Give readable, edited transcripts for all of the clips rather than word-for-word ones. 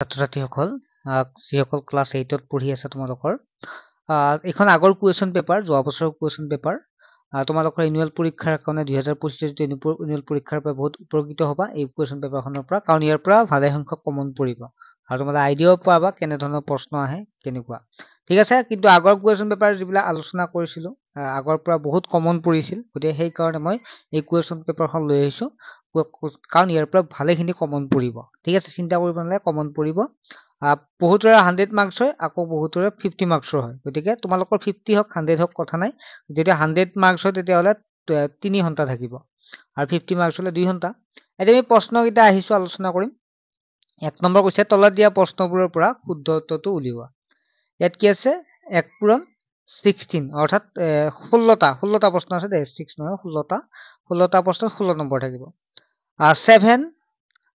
ছাত্ৰ-ছাত্ৰীসকল যিসকল ক্লাছ 8 ত পঢ়ি আছে তোমালোকৰ এইখন আগৰ কুৱেশ্যন পেপাৰ যোৱা বছৰৰ কুৱেশ্যন পেপাৰ তোমালোকৰ এনুৱেল পৰীক্ষাৰ কাৰণে 2025 যিটো এনুৱেল পৰীক্ষাৰ পৰা বহুত উপকৃত হ'বা এই কুৱেশ্যন পেপাৰখনৰ পৰা কাৰণ ইয়াৰ পৰা ভালে সংখ্যক কমন পৰিব আৰু তোমালোকে আইডিয়াও পাবা কেনে ধৰণৰ প্ৰশ্ন আহে কেনেকুৱা ঠিক আছে কিন্তু আগৰ কুৱেশ্যন পেপাৰ যিবিলাক আলোচনা কৰিছিলো আগৰ পৰা বহুত কমন পৰিছিল গতিকে সেই কাৰণে মই এই কুৱেশ্যন পেপাৰখন লৈ আহিছো কাৰণ ইয়াৰ পৰা ভালেখিনি কমন পৰিব ঠিক আছে চিন্তা কৰিব নালাগে কমন পৰিব বহুতৰে 100 মাৰ্কছ হয় আকৌ বহুতৰে 50 মাৰ্কছৰ হয় গতিকে তোমালোকৰ 50 হওক 100 হওক কথা নাই যেতিয়া 100 মাৰ্কছ হয় তেতিয়াহ'লে 3 ঘণ্টা থাকিব আৰু 50 মাৰ্কছ হলে 2 ঘণ্টা এতিয়া আমি প্ৰশ্নকেইটা আহিছো আলোচনা কৰিম 1 নম্বৰ কৈছে তলত দিয়া প্ৰশ্নবোৰৰ পৰা শুদ্ধ উত্তৰটো উলিওৱা ইয়াত কি আছে 1 পূৰণ 16 অৰ্থাৎ 16টা প্ৰশ্ন আছে দে 6 নহয় 16টা প্ৰশ্ন 16 নম্বৰ থাকিব 7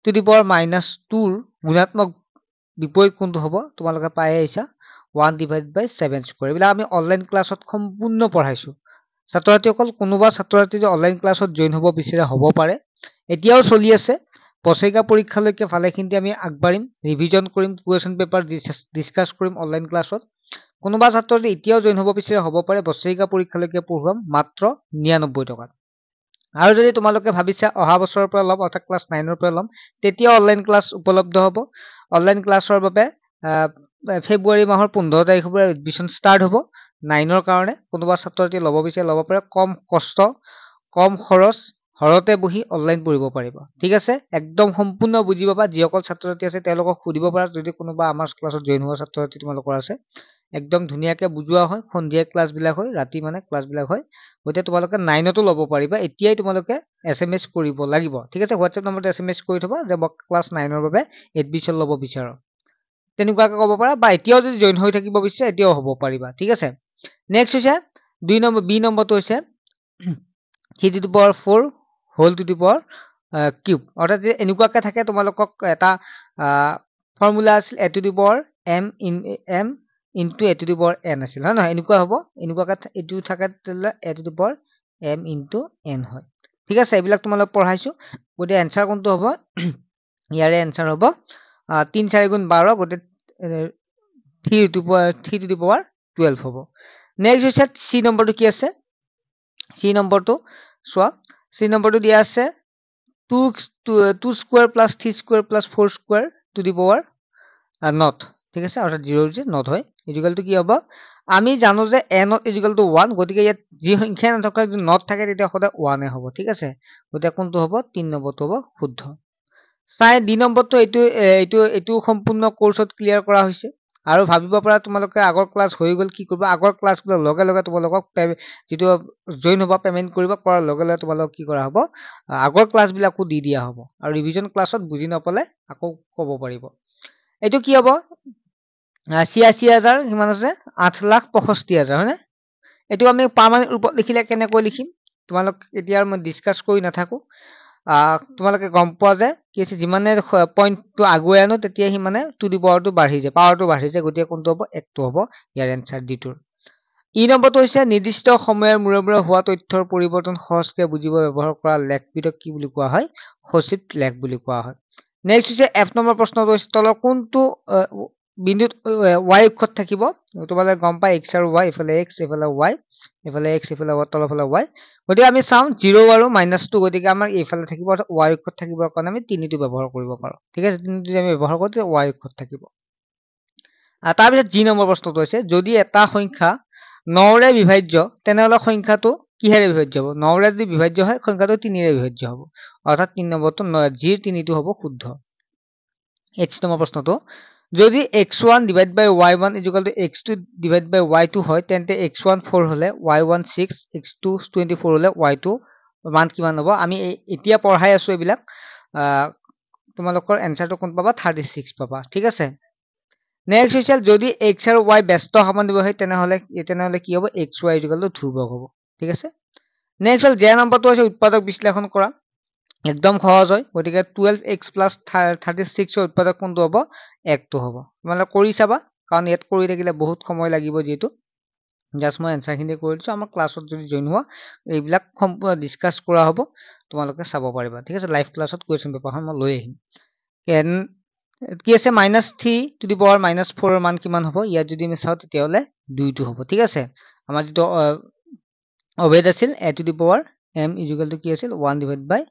to the power -2 ৰ গুণাত্মক বিপৰীত কোনটো হ'ব তোমালোকে পাই আহিছা 1 divided by 7 স্কয়াৰ এইবিলাক আমি অনলাইন ক্লাছত সম্পূৰ্ণ পঢ়াইছো ছাত্ৰ-ছাত্ৰীসকল কোনোবা ছাত্ৰ-ছাত্ৰী যদি অনলাইন ক্লাছত জয়েন হ'ব বিচাৰে হ'ব পাৰে এতিয়াও চলি আছে বছৰিকা পৰীক্ষালৈকে ভালেখিনি আমি আগবাঢ়িম ৰিভিজন কৰিম কুৱেশ্যন পেপাৰ ডিসকাস কৰিম অনলাইন ক্লাছত কোনোবা ছাত্ৰ যদি এতিয়াও জয়েন হ'ব বিচাৰে হ'ব পাৰে বছৰিকা পৰীক্ষালৈকে পঢ়ুৱাম মাত্ৰ 99 টকাত আৰু যদি তোমালোকে ভাবিছা অহা বছৰৰ পৰা ল'ম অৰ্থাৎ ক্লাছ 9 ৰ পৰা ল'ম তেতিয়া অনলাইন ক্লাছ উপলব্ধ হ'ব অনলাইন ক্লাছৰ বাবে ফেব্ৰুৱাৰী মাহৰ 15 তাৰিখৰ পৰা এডমিশন ষ্টাৰ্ট হ'ব 9 ৰ কাৰণে কোনোবা ছাত্ৰছাত্ৰী ল'ব বিচাৰে ল'ব পাৰে কম কষ্ট কম খৰচ ঘৰতে বহি অনলাইন পঢ়িব পাৰিব ঠিক আছে একদম সম্পূৰ্ণ বুজি পাবা যিসকল ছাত্ৰছাত্ৰী আছে তেওঁলোকক সুধিব পাৰা যদি কোনোবা আমাৰ ক্লাছত জয়েন হোৱা ছাত্ৰছাত্ৰী তোমালোকৰ আছে একদম ধুনীয়াকৈ বুজোৱা হয় সন্ধিয়া ক্লাছ বিলাক হয় ৰাতি মানে ক্লাছ বিলাক হয় গতিকে তোমালোকে 9 তো ল'ব পাৰিবা এতিয়াই তোমালোকে SMS কৰিব লাগিব ঠিক আছে WhatsApp নম্বৰতে SMS কৰি থবা যে মই ক্লাছ 9 ৰ বাবে এডমিশন ল'ব বিচাৰো তেনেকুৱাকৈ ক'ব পাৰা বা এতিয়াও যদি জয়েন হৈ থাকিব বিচাৰে এতিয়াও হ'ব পাৰিবা ঠিক আছে নেক্সট হৈছে 2 নম্বৰ বি নম্বৰটো হৈছে 3 to the power 4 whole to the power cube অৰ্থাৎ যে এনেকুৱাকৈ থাকে তোমালোকক এটা ফৰ্মুলা আছিল a to the power m into a to the power n আছিল হয় নহয় এনেকুৱা হ'ব এনেকুৱাকৈ এটো থাকে a to the power m into n হয় ঠিক আছে এইবিলাক তোমালোক পঢ়াইছো গতিকে এনসাৰ কোনটো হ'ব ইয়াৰে এনসাৰ হ'ব 3 4 গুণ 12 গতিকে 3 to the power 12 হ'ব নেক্সট হৈছে সি নম্বৰটো কি আছে সি নম্বৰটো চোৱা সি নম্বৰটো দিয়া আছে 2 square plus 3 square plus 4 square two the power not ঠিক আছে অৰ্থাৎ 0 যে নট হয় ইকুয়ালটো কি হ'ব আমি জানো যে n ইকুয়াল টু 1 গতিকে ইয়াত যি সংখ্যা নাথাকে যদি নট থাকে তেতিয়া সদায় 1 এ হ'ব ঠিক আছে গতিকে কোনটো হ'ব 3 নম্বৰটো হ'ব শুদ্ধ চাই ডি নম্বৰটো এইটো সম্পূৰ্ণ কোৰ্সত ক্লিয়াৰ কৰা হৈছে আৰু ভাবিব পৰা তোমালোকে আগৰ ক্লাছ হৈ গল কি কৰিব আগৰ ক্লাছবিলাক লগে লগে তোমালোকক যেটো জয়েন হ'ব পেমেন্ট কৰিব কৰাৰ লগে লগে তোমালোকক কি কৰা হ'ব আগৰ ক্লাছবিলাকো দি দিয়া হ'ব আৰু ৰিভিজন ক্লাছত বুজি নাপালে আকৌ ক'ব পাৰিব এইটো কি হ'ব ৮৬,০০০ কিমান আছে ৮,৬৫,০০০ হয়নে এইটো আমি পাৰ্মানেন্ট ৰূপত লিখিলে কেনেকৈ লিখিম তোমালোক এতিয়া মই ডিসকাস কৰি নাথাকো তোমালোকে গম পোৱা যে কি আছে যিমানে পইণ্টটো আগুৱাই আনো তেতিয়া হি মানে টু দি পাৱাৰটো বাঢ়ি যায় পাৱাৰটো বাঢ়ি যায় গতিকে কোনটো হ'ব একটো হ'ব ইয়াৰ এনসাৰ ডি টুৰ ই নম্বৰটো হৈছে নিৰ্দিষ্ট সময়ৰ মূৰে মূৰে হোৱা তথ্যৰ পৰিৱৰ্তন সহজকৈ বুজিব ব্যৱহাৰ কৰা লেখবিধক কি বুলি কোৱা হয় সচিব লেখ বুলি কোৱা হয় নেক্সট হৈছে এফ নম্বৰ প্ৰশ্নটো হৈছে তলৰ কোনটো বিন্দুত y অক্ষত থাকিব তোমালোকে গম পাই x আৰু y ইফালে x ইফালে y ইফালে x ইফালে তলফালে y গতিকে আমি চাম 0 আৰু -2 গতিকে আমাৰ এইফালে থাকিব অৰ্থাৎ y অক্ষত থাকিবৰ কাৰণে আমি 3টো ব্যৱহাৰ কৰিব পাৰো ঠিক আছে 3টো যদি আমি ব্যৱহাৰ কৰো তেতিয়া y অক্ষত থাকিব তাৰ পিছত জি নম্বৰ প্ৰশ্নটো হৈছে যদি এটা সংখ্যা 9 ৰে বিভাজ্য তেনেহলে সংখ্যাটো কিহেৰে বিভাজ্য হ'ব 9 ৰে যদি বিভাজ্য হয় সংখ্যাটো 3 ৰে বিভাজ্য হ'ব অৰ্থাৎ 3 নম্বৰটো জিৰ 3টো হ'ব শুদ্ধ এইচ নম্বৰ প্ৰশ্নটো যদি x1 divided by y1 equal to x2 divided by y2 হয় তেন্তে x1 4 হলে y1 6 x2 24 হলে y2 মান কিমান হ'ব আমি এতিয়া পঢ়াই আছো এইবিলাক তোমালোকৰ এনসাৰটো কোন পাবা 36 পাবা ঠিক আছে নেক্সট হৈছে যদি x আৰু y ব্যস্ত সমানুপাতিক হয় তেনেহলে কি হ'ব xy ধ্ৰুবক হ'ব ঠিক আছে নেক্সট হল জে নম্বৰটো হৈছে উৎপাদক বিশ্লেষণ কৰা একদম সহজ হয় গতিকে 12x + 36 ৰ উৎপাদক কোনটো হ'ব 1টো হ'ব তোমালোকে কৰি চাবা কাৰণ ইয়াত কৰি থাকিলে বহুত সময় লাগিব যেটো জাস্ট মই এনসাৰখিনি কৰি দিছো আমাৰ ক্লাছত যদি জয়েন হোৱা এইবিলাক সম্পূৰ্ণ ডিসকাস কৰা হ'ব তোমালোকে চাব পাৰিবা ঠিক আছে লাইভ ক্লাছত কোৱেশ্চন পেপাৰখন মই লৈ আহিম কি আছে -3 টু দি পাৱাৰ -4 ৰ মান কিমান হ'ব ইয়াত যদি আমি চাও তেতিয়াহলে 2 টো হ'ব ঠিক আছে আমাৰ যেটো অভেদ আছিল a to the power m equal to কি আছিল 1 divide by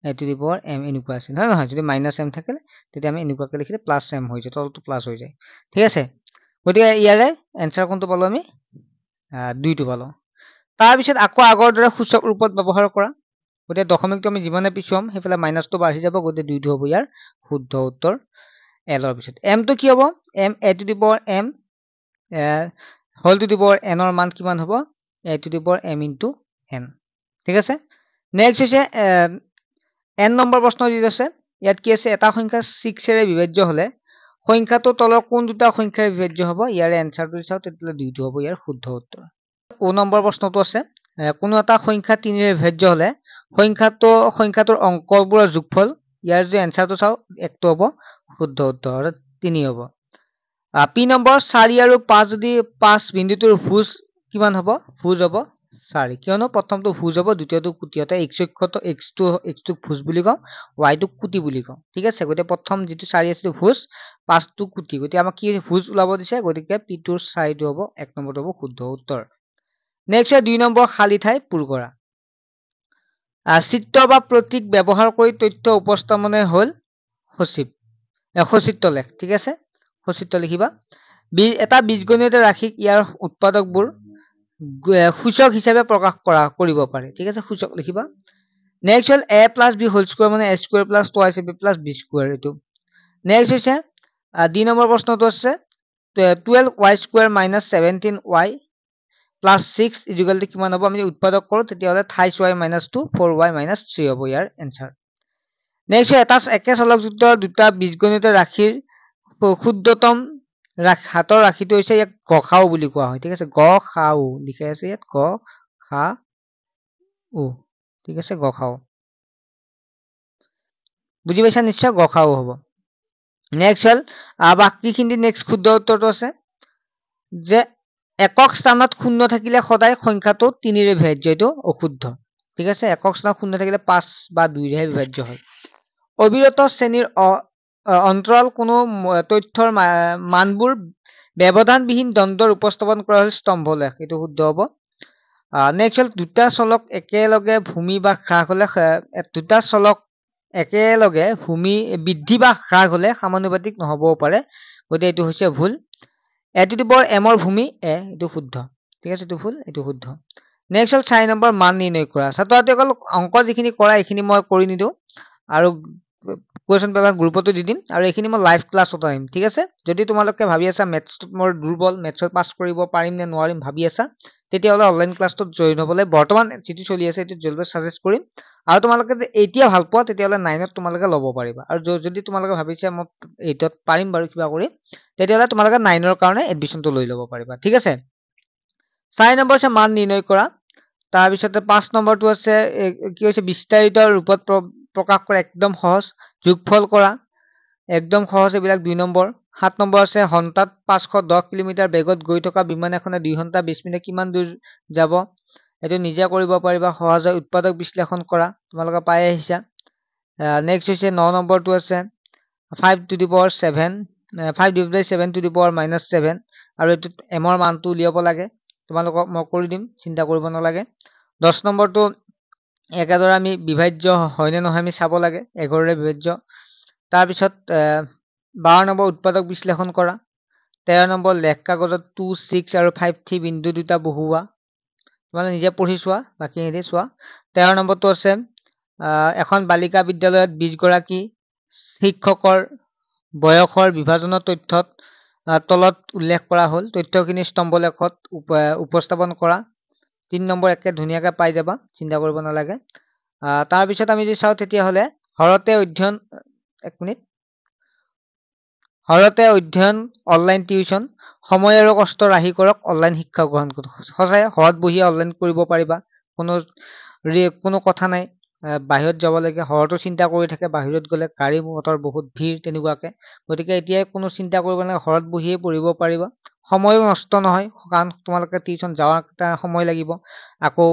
a to the power m এনেকুৱা আছিল হয় নহয় যদি -m থাকে তেতিয়া আমি এনেকুৱাকৈ লিখিলে +m হৈ যায় তলটো প্লাস হৈ যায় ঠিক আছে গতিকে ইয়াৰে এনসাৰ কোনটো পালো আমি 2 টো পালো তাৰ পিছত আকৌ আগৰ দৰে সূচক ৰূপত ব্যৱহাৰ কৰা গতিকে দশমিকটো আমি যিমানে পিছুৱাম সেইফালে মাইনাসটো বাঢ়ি যাব গতিকে 2 টো হ'ব ইয়াৰ শুদ্ধ উত্তৰ l ৰ পিছত m টো কি হ'ব m a to the power m whole to the power n ৰ মান কিমান হ'ব a to the power m into n ঠিক আছে নেক্সট হৈছে n নম্বৰ প্ৰশ্ন যি আছে ইয়াত কি আছে এটা সংখ্যা 6 এৰে বিভাজ্য হলে সংখ্যাটো তলৰ কোন দুটা সংখ্যাৰে বিভাজ্য হ'ব ইয়াৰে এনসাৰটো চাও তেতিয়া 2 টো হ'ব ইয়াৰ শুদ্ধ উত্তৰ ও নম্বৰ প্ৰশ্নটো আছে কোনো এটা সংখ্যা 3 ৰে বিভাজ্য হলে সংখ্যাটোৰ অংকবোৰৰ যোগফল ইয়াৰ যদি এনসাৰটো চাও 1 টো হ'ব শুদ্ধ উত্তৰ 3 হ'ব পি নম্বৰ 4 আৰু 5 যদি 5 বিন্দুটোৰ ভুজ কিমান হ'ব ভুজ হ'ব 4 কিয়নো প্ৰথমটো ভুজ হ'ব দ্বিতীয়টো কুটি হতে x অক্ষটো x টো ভুজ বুলি কওঁ y টো কুটি বুলি কওঁ ঠিক আছে গতিকে প্ৰথম যেটো 4 আছে ভুজ 5 টো কুটি গতিকে আমাক কি ভুজ ওলাব দিছে গতিকে p টোৰ 4 টো হ'ব 1 নম্বৰটো হ'ব শুদ্ধ উত্তৰ নেক্সট 2 নম্বৰ খালি ঠাই পূৰ কৰা চিত্ৰ বা প্ৰতীক ব্যৱহাৰ কৰি তথ্য উপস্থাপনে হ'ল সচিত্ৰ লেখ ঠিক আছে সচিত্ৰ লিখিবা এটা বীজগণিত ৰাশিক ইয়াৰ উৎপাদকবোৰ সূচক হিচাপে প্ৰকাশ কৰিব পাৰে ঠিক আছে সূচক লিখিবা নেক্সট হল a + b হোল স্কয়াৰ মানে a square + 2ab + b square এটো নেক্সট হৈছে ডি নম্বৰ প্ৰশ্নটো আছে 12y square - 17y + 6 equal to কিমান হ'ব আমি উৎপাদক কৰো তেতিয়া হলে 28y - 2 4y - 3 হ'ব ইয়াৰ এনসাৰ নেক্সট এটা একে চলকযুক্ত দুটা বীজগণিত ৰাশিৰ ক্ষুদ্ৰতম হাতৰ ৰাশিটো হৈছে ইয়াক গসাউ বুলি কোৱা হয় ঠিক আছে গসাউ লিখা আছে ইয়াত গসাউ ঠিক আছে গসাউ বুজি পাইছা নিশ্চয় গসাউ হ'ব নেক্সট হল বাকিখিনি নেক্সট শুদ্ধ উত্তৰটো আছে যে একক স্থানত শূন্য থাকিলে সদায় সংখ্যাটো 3 ৰে বিভাজ্য এটো অশুদ্ধ ঠিক আছে একক স্থানত শূন্য থাকিলে 5 বা 2 ৰে বিভাজ্য হয় অবিৰত শ্ৰেণীৰ অন্তৰাল কোনো তথ্যৰ মানবোৰ ব্যৱধানবিহীন দ্বন্দ্বৰ উপস্থাপন কৰা হ'ল স্তম্ভ লেখ এটো শুদ্ধ হ'ব নেক্সট হল দুটা চলক একেলগে ভূমি বা হ্ৰাস হলে দুটা চলক একেলগে ভূমি বৃদ্ধি বা হ্ৰাস হলে সমানুপাতিক নহবও পাৰে গতিকে এটো হৈছে ভুল a to the power m ৰ ভূমি a এটো শুদ্ধ ঠিক আছে এটো ভুল এটো শুদ্ধ নেক্সট হল 4 নম্বৰ মান নিৰ্ণয় কৰা ছাত্ৰছাত্ৰীসকল অংক যিখিনি কৰা এইখিনি মই কৰি নিদো আৰু কোৱেশ্চন পেপাৰ গ্ৰুপতো দি দিম আৰু এইখিনি মই লাইভ ক্লাছত আহিম ঠিক আছে যদি তোমালোকে ভাবি আছা মেথছত মোৰ দুৰ্বল মেথছত পাস কৰিব পাৰিম নে নোৱাৰিম ভাবি আছা তেতিয়া হলে অনলাইন ক্লাছটোত জয়েন হ'বলৈ বৰ্তমান যেটো চলি আছে এটো জলদি সাজেষ্ট কৰিম আৰু তোমালোকে যে এতিয়া ভাল পোৱা তেতিয়া হলে 9ত তোমালোকে ল'ব পাৰিবা আৰু যদি তোমালোকে ভাবিছা মই 8ত পাৰিম বাৰু কিবা কৰি তেতিয়া হলে তোমালোকে 9ৰ কাৰণে এডমিশনটো লৈ ল'ব পাৰিবা ঠিক আছে 4 নম্বৰ আছে মান নিৰ্ণয় কৰা তাৰ পিছতে 5 নম্বৰটো আছে কি হৈছে বিস্তাৰিত ৰূপত প্ৰকাশ কৰা একদম সহজ যোগফল কৰা একদম সহজ এবিলাক 2 নম্বৰ 7 নম্বৰ আছে ঘণ্টাত 510 কিলোমিটাৰ বেগত গৈ থকা বিমান এখনে 2 ঘণ্টা 20 মিনিট কিমান দূৰ যাব এটো নিজে কৰিব পাৰিবা সহজে উৎপাদক বিশ্লেষণ কৰা তোমালোকে পাই আহিছা নেক্সট হৈছে 9 নম্বৰটো আছে 5 to the power 7 5 divide by 7 to the power -7 আৰু এটো m ৰ মানটো উলিয়াব লাগে তোমালোকক মই কৰি দিম চিন্তা কৰিব নালাগে 10 নম্বৰটো একেদৰে আমি বিভাজ্য হয় নে নহয় আমি চাব লাগে 11 ৰে বিভাজ্য তাৰ পিছত 12 নম্বৰ উৎপাদক বিশ্লেষণ কৰা 13 নম্বৰ লেখ কাগজত 2 6 আৰু 5 3 বিন্দু দুটা বহুৱা তোমালোকে নিজে পঢ়ি চোৱা বাকি এৰি চোৱা 13 নম্বৰটো আছে এখন বালিকা বিদ্যালয়ত 20 গৰাকী শিক্ষকৰ বয়সৰ বিভাজনৰ তথ্যত তলত উল্লেখ কৰা হ'ল তথ্যখিনি স্তম্ভ লেখত উপস্থাপন কৰা 3 নম্বৰ একে ধুনিয়াকৈ পাই যাবা চিন্তা কৰিব নালাগে তাৰ পিছত আমি যদি চাও তেতিয়া হলে হৰতে অধ্যয়ন এক মিনিট হৰতে অধ্যয়ন অনলাইন টিউশন সময় আৰু কষ্ট ৰাহি কৰক অনলাইন শিক্ষা গ্ৰহণ কৰক সঁচাই হৰত বহি অনলাইন কৰিব পাৰিবা কোনো কথা নাই বাহিৰত যাব লাগে হৰতো চিন্তা কৰি থাকে বাহিৰত গলে গাড়ী মটৰ বহুত ভিৰ তেনেকুৱাকে গতিকে এতিয়া কোনো চিন্তা কৰিব নালাগে হৰত বহিয়ে পঢ়িব পাৰিবা সময়ও নষ্ট নহয় কাৰণ তোমালোকে টিউশন যাওঁতে সময় লাগিব আকৌ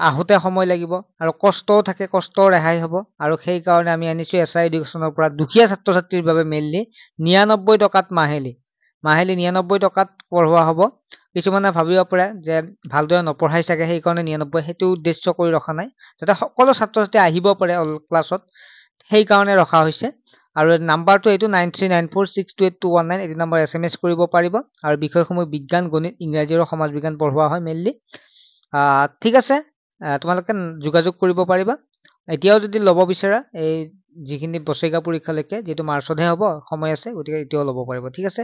আহোতে সময় লাগিব আৰু কষ্টও থাকে, কষ্টও ৰেহাই হ'ব। আৰু সেই কাৰণে আমি আনিছো এছআই এডুকেশ্যনৰ পৰা দুখীয়া ছাত্ৰ ছাত্ৰীৰ বাবে মেইনলি 99 টকাত মাহিলী 99 টকাত পঢ়োৱা হ'ব। কিছুমানে ভাবিব পাৰে যে ভালদৰে নপঢ়াই চাগে সেইকাৰণে 99, সেইটো উদ্দেশ্য কৰি ৰখা নাই, যাতে সকলো ছাত্ৰ ছাত্ৰী আহিব পাৰে ক্লাছত, সেইকাৰণে ৰখা হৈছে। আৰু নাম্বাৰটো এইটো 9394628219, এইটো নম্বৰ SMS কৰিব পাৰিব। আৰু বিষয়সমূহ বিজ্ঞান, গণিত, ইংৰাজী আৰু সমাজ বিজ্ঞান পঢ়োৱা হয় মেইনলি। ঠিক আছে, তোমালোকে যোগাযোগ কৰিব পাৰিবা। এতিয়াও যদি ল'ব বিচাৰা এই যিখিনি বছৰেকীয়া পৰীক্ষালৈকে, যিহেতু মাৰ্চতহে হ'ব, সময় আছে, গতিকে এতিয়াও ল'ব পাৰিব। ঠিক আছে।